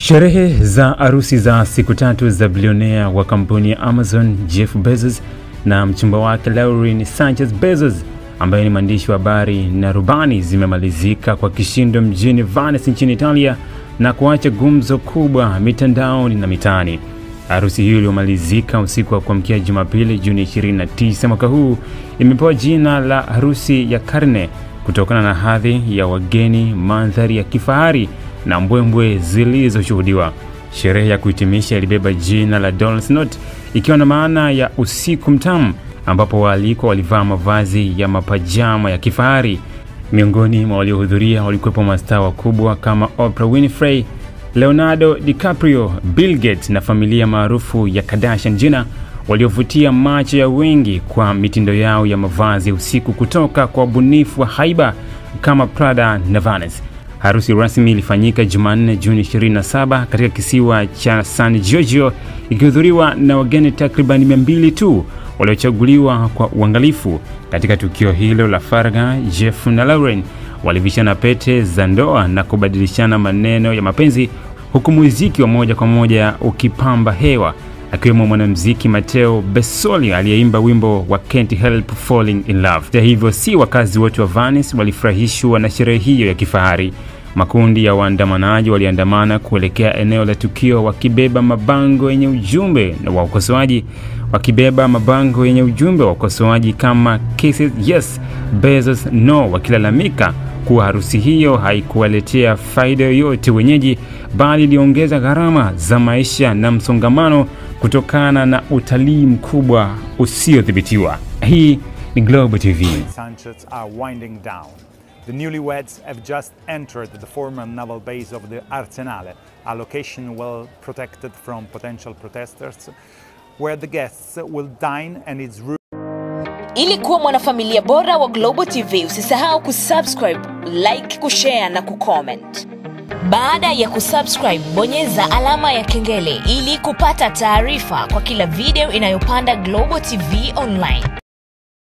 Sherehe za arusi za siku tatu za bilionea wa kampuni ya Amazon Jeff Bezos na mchumba wake Lauren Sanchez Bezos, ambaye ni mwandishi wa habari na rubani, zimemalizika kwa kishindo mjini Venice nchini Italia na kuacha gumzo kubwa mitandaoni na mitaani. Harusi hiyo iliyomalizika usiku wa kuamkia Jumapili Juni 29 mwaka huu imepewa jina la harusi ya karne kutokana na hadhi ya wageni, mandhari ya kifahari na mbwembwe zilizoshuhudiwa. Sherehe ya kuhitimisha ilibeba jina la Dolce Notte, ikiwa na maana ya usiku mtamu, ambapo waalikwa walivaa mavazi ya mapajama ya kifahari. Miongoni mwa waliohudhuria walikuwepo mastaa wakubwa kama Oprah Winfrey, Leonardo DiCaprio, Bill Gates na familia maarufu ya Kardashian Jenner, waliovutia macho ya wengi kwa mitindo yao ya mavazi ya usiku kutoka kwa wabunifu wa haiba kama Prada na Vans. Harusi rasmi ilifanyika Jumanne Juni 27 katika kisiwa cha San Giorgio, ikihudhuriwa na wageni takriban 200 tu waliochaguliwa kwa uangalifu. Katika tukio hilo la faragha, Jeff na Lauren walivishana pete za ndoa na kubadilishana maneno ya mapenzi, huku muziki wa moja kwa moja ukipamba hewa, akiwemo mwanamuziki Matteo Bessoli aliyeimba wimbo wa Can't Help Falling in Love. Hata hivyo, si wakazi wote wa Venice walifurahishwa na sherehe hiyo ya kifahari. Makundi ya waandamanaji waliandamana kuelekea eneo la tukio wakibeba mabango yenye ujumbe wa ukosoaji kama Kisses Yes, Bezos No, wakilalamika kuwa harusi hiyo haikuwaletea faida yoyote wenyeji, bali iliongeza gharama za maisha na msongamano kutokana na utalii mkubwa usiodhibitiwa. Hii ni Global TV. Sanchez are winding down. The newlyweds have just entered the former naval base of the Arsenale, a location well protected from potential protesters, where the guests will dine and its room. Ili kuwa mwanafamilia bora wa Global TV, usisahau kusubscribe, like, kushare na kucomment. Baada ya kusubscribe, bonyeza alama ya kengele ili kupata taarifa kwa kila video inayopanda Global TV Online.